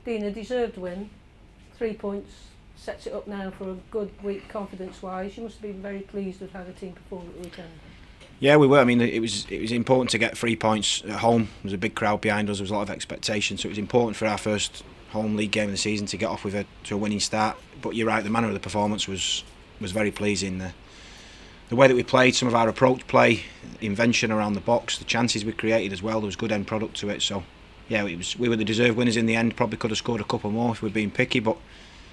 Dean, a deserved win, 3 points, sets it up now for a good week confidence-wise. You must have been very pleased with how the team performed at the weekend. Yeah, we were. I mean, it was important to get 3 points at home. There was a big crowd behind us. There was a lot of expectation, so it was important for our first home league game of the season to get off with a winning start. But you're right, the manner of the performance was very pleasing. The way that we played, some of our approach play, invention around the box, the chances we created as well. There was good end product to it. So yeah, we were the deserved winners in the end. Probably could have scored a couple more if we'd been picky, but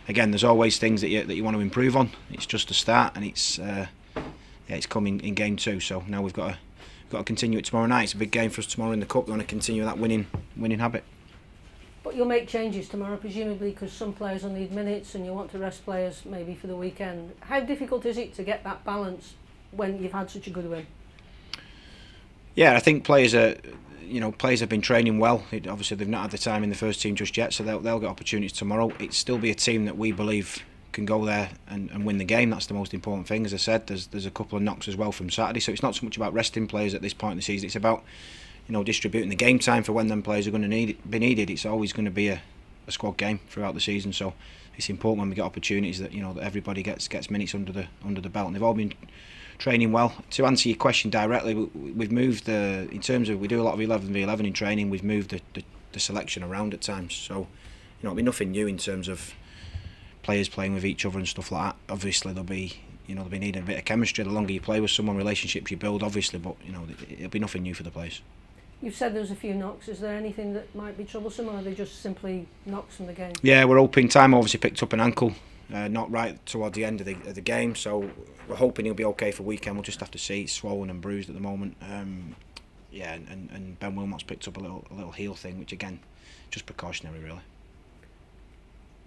again, there's always things that you want to improve on. It's just a start, and it's coming in game 2. So now we've got to continue it tomorrow night. It's a big game for us tomorrow in the cup. We want to continue that winning habit. But you'll make changes tomorrow, presumably, because some players will need minutes, and you want to rest players maybe for the weekend. How difficult is it to get that balance when you've had such a good win? Yeah, I think players have been training well. Obviously, they've not had the time in the first team just yet, so they'll get opportunities tomorrow. It'll still be a team that we believe can go there and win the game. That's the most important thing. As I said, there's a couple of knocks as well from Saturday, so it's not so much about resting players at this point in the season. It's about distributing the game time for when them players are going to be needed. It's always going to be a squad game throughout the season, so it's important when we get opportunities that that everybody gets minutes under the belt, and they've all been training well. To answer your question directly, we've moved in terms of, we do a lot of 11v11 in training. We've moved the selection around at times, so it'll be nothing new in terms of players playing with each other and stuff like that. Obviously they'll be needing a bit of chemistry. The longer you play with someone, relationships you build, obviously, but it'll be nothing new for the players. You've said there was a few knocks. Is there anything that might be troublesome, or are they just simply knocks from the game? Yeah, we're hoping. Time obviously picked up an ankle, not right toward the end of the game, so we're hoping he'll be okay for weekend. We'll just have to see. It's swollen and bruised at the moment. And Ben Wilmot's picked up a little heel thing, which again, just precautionary really.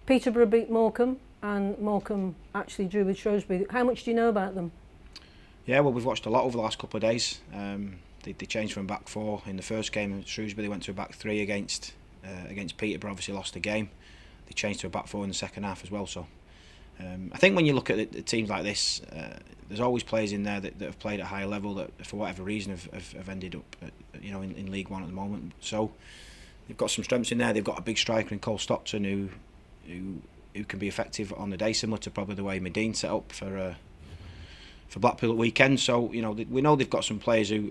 Peterborough beat Morecambe, and Morecambe actually drew with Shrewsbury. How much do you know about them? Yeah, well, we've watched a lot over the last couple of days. They changed from back 4 in the first game at Shrewsbury. They went to a back 3 against Peterborough. Obviously lost the game. They changed to a back 4 in the second half as well. So I think when you look at the teams like this, there's always players in there that have played at a higher level that for whatever reason have ended up in League One at the moment. So they've got some strengths in there. They've got a big striker in Cole Stockton who can be effective on the day, similar to probably the way Medine set up for Blackpool at weekend. So we know they've got some players who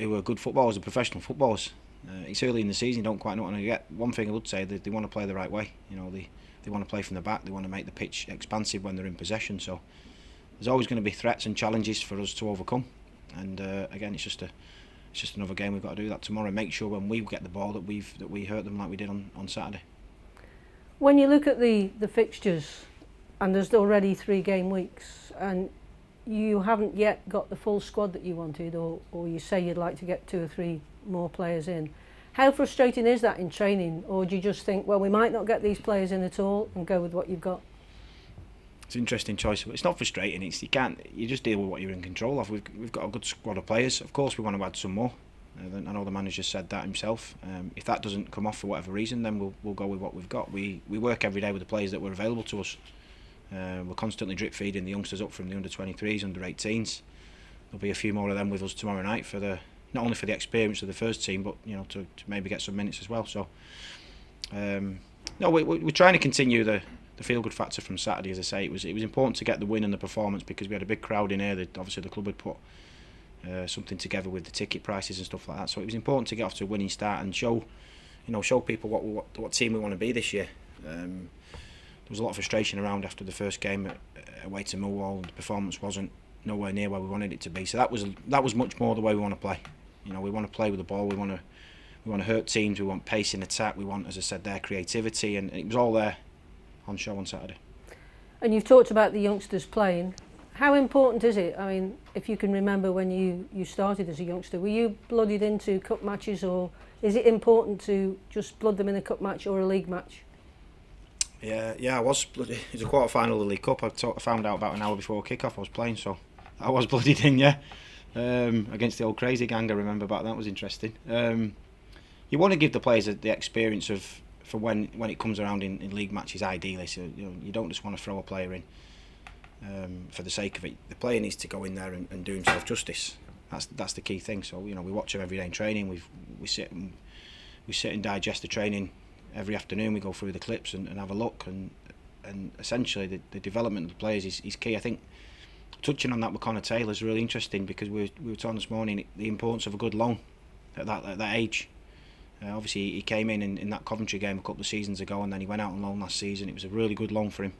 are good footballers and professional footballers. It's early in the season, you don't quite know what to get. One thing I would say, they want to play the right way. They want to play from the back. They want to make the pitch expansive when they're in possession. So there's always going to be threats and challenges for us to overcome. And again, it's just another game. We've got to do that tomorrow. Make sure when we get the ball that we hurt them like we did on Saturday. When you look at the fixtures, and there's already 3 game weeks, and you haven't yet got the full squad that you wanted, or you say you'd like to get 2 or 3 more players in, how frustrating is that in training? Or do you just think, well, we might not get these players in at all and go with what you've got? It's an interesting choice. It's not frustrating. You just deal with what you're in control of. We've got a good squad of players. Of course, we want to add some more. I know the manager said that himself. If that doesn't come off for whatever reason, then we'll go with what we've got. We work every day with the players that were available to us. We're constantly drip feeding the youngsters up from the under 23s, under 18s. There'll be a few more of them with us tomorrow night not only for the experience of the first team, but to maybe get some minutes as well. So we're trying to continue the feel good factor from Saturday. As I say, it was important to get the win and the performance because we had a big crowd in here. Obviously the club had put something together with the ticket prices and stuff like that. So it was important to get off to a winning start and show people what team we want to be this year. There was a lot of frustration around after the first game away to Millwall. The performance wasn't nowhere near where we wanted it to be. So that was much more the way we want to play. We want to play with the ball. We want to hurt teams. We want pace in attack. We want, as I said, their creativity, and it was all there on show on Saturday. And you've talked about the youngsters playing. How important is it? I mean, if you can remember when you started as a youngster, were you blooded into cup matches, or is it important to just blood them in a cup match or a league match? Yeah, I was blooded. It was a quarter-final of the League Cup. I found out about an hour before kick-off I was playing, so I was blooded in, yeah. Against the old crazy gang, I remember back. That was interesting. You want to give the players the experience for when it comes around in league matches, ideally. So you don't just want to throw a player in for the sake of it. The player needs to go in there and do himself justice. That's the key thing. So we watch him every day in training. We sit and digest the training every afternoon we go through the clips and have a look, and essentially the development of the players is key. I think touching on that with Connor Taylor is really interesting, because we were talking this morning the importance of a good loan at that age. Obviously he came in that Coventry game a couple of seasons ago, and then he went out on loan last season. It was a really good loan for him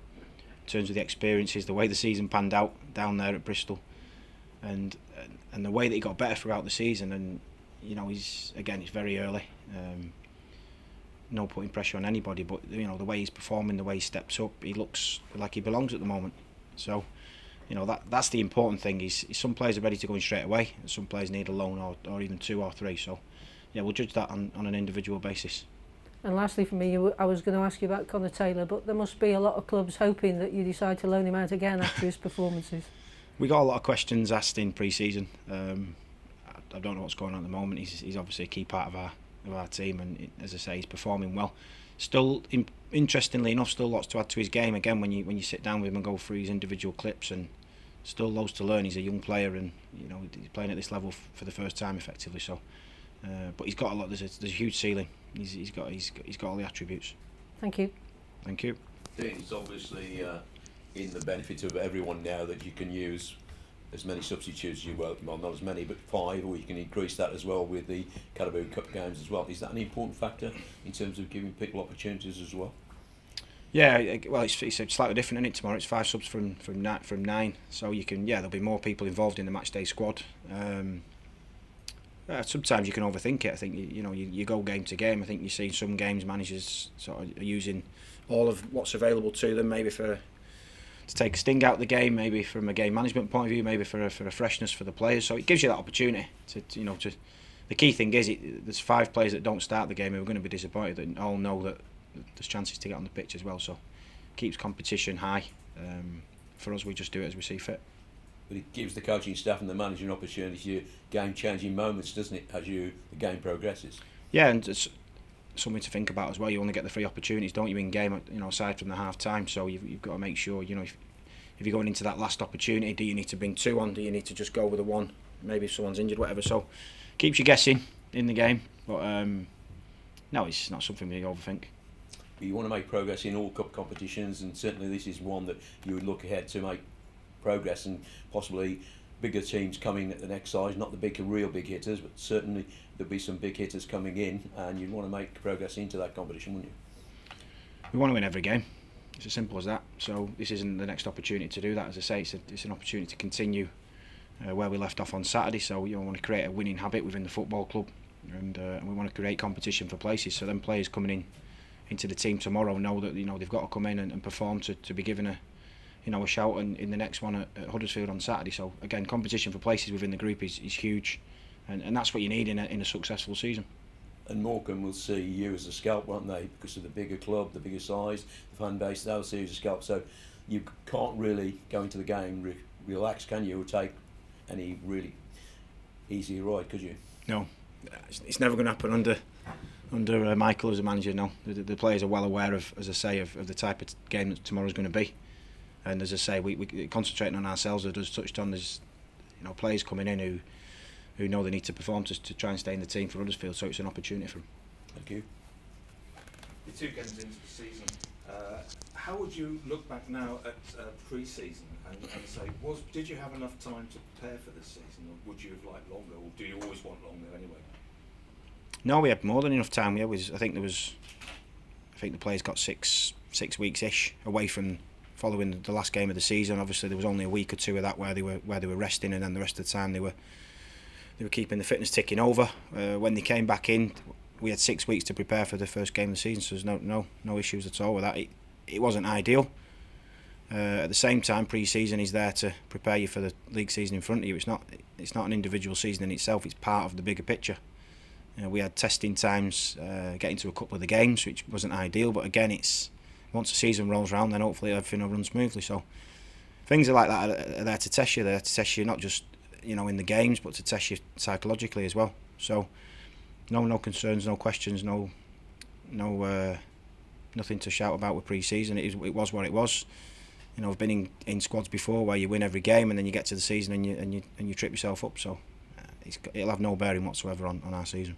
in terms of the experiences, the way the season panned out down there at Bristol, and the way that he got better throughout the season. And it's very early. No putting pressure on anybody, but the way he's performing, the way he steps up, he looks like he belongs at the moment. So that's the important thing. Is some players are ready to go in straight away, and some players need a loan or even 2 or 3. So we'll judge that on an individual basis. And lastly for me, I was going to ask you about Connor Taylor, but there must be a lot of clubs hoping that you decide to loan him out again after his performances. We got a lot of questions asked in pre-season. I don't know what's going on at the moment. He's obviously a key part of our team, and as I say, he's performing well. Still, interestingly enough, still lots to add to his game. Again, when you sit down with him and go through his individual clips, and still loads to learn. He's a young player, and he's playing at this level for the first time effectively. So, but he's got a lot. There's a huge ceiling. He's got all the attributes. Thank you. Thank you. It's obviously in the benefit of everyone now that you can use as many substitutes as you will. Well, not as many, but 5, or you can increase that as well with the Carabao Cup games as well. Is that an important factor in terms of giving people opportunities as well? Yeah, well, it's slightly different, isn't it? Tomorrow it's 5 subs from 9, so you can there'll be more people involved in the matchday squad. Sometimes you can overthink it. I think you go game to game. I think you see some games managers sort of are using all of what's available to them, maybe to take a sting out of the game, maybe from a game management point of view, maybe for a freshness for the players. So it gives you that opportunity to the key thing is there's 5 players that don't start the game who are going to be disappointed, and all know that there's chances to get on the pitch as well. So it keeps competition high. For us, we just do it as we see fit. But it gives the coaching staff and the manager an opportunity to game-changing moments, doesn't it, as the game progresses? Yeah, and it's something to think about as well. You only get the 3 opportunities, don't you, in game? Aside from the half time. So you've got to make sure. If you're going into that last opportunity, do you need to bring 2 on? Do you need to just go with the 1? Maybe if someone's injured, whatever. So keeps you guessing in the game. But no, it's not something we overthink. You want to make progress in all cup competitions, and certainly this is one that you would look ahead to make progress, and possibly bigger teams coming at the next size, not the real big hitters, but certainly there'll be some big hitters coming in, and you'd want to make progress into that competition, wouldn't you? We want to win every game. It's as simple as that. So this isn't the next opportunity to do that. As I say, it's an opportunity to continue where we left off on Saturday. So we want to create a winning habit within the football club, and we want to create competition for places. So then players coming into the team tomorrow know that they've got to come in and perform to be given a shout in the next one at Huddersfield on Saturday. So again, competition for places within the group is huge, and that's what you need in a successful season. And Morecambe will see you as a scalp, won't they? Because of the bigger club, the bigger size, the fan base, they'll see you as a scalp. So you can't really go into the game relax, can you, or take any really easy ride, could you? No, it's never going to happen under Michael as a manager. No, the players are well aware of, as I say, of the type of game that tomorrow's going to be. And as I say, we concentrating on ourselves. As I touched on, there's players coming in who know they need to perform to try and stay in the team for Huddersfield. So it's an opportunity for them. Thank you. You're 2 games into the season. How would you look back now at pre-season and say, did you have enough time to prepare for this season, or would you have liked longer, or do you always want longer anyway? No, we had more than enough time. I think the players got six weeks ish away from following the last game of the season. Obviously, there was only a week or 2 of that where they were resting, and then the rest of the time they were keeping the fitness ticking over. When they came back in, we had 6 weeks to prepare for the first game of the season, so there's no issues at all with that. It wasn't ideal. At the same time, pre-season is there to prepare you for the league season in front of you. It's not an individual season in itself. It's part of the bigger picture. We had testing times, getting to a couple of the games, which wasn't ideal. But again, it's once the season rolls around, then hopefully everything will run smoothly. So things like that are there to test you. They're there to test you not just in the games, but to test you psychologically as well. So no concerns, no questions, nothing to shout about with pre-season. It was what it was. I've been in squads before where you win every game and then you get to the season and you trip yourself up. So it'll have no bearing whatsoever on our season.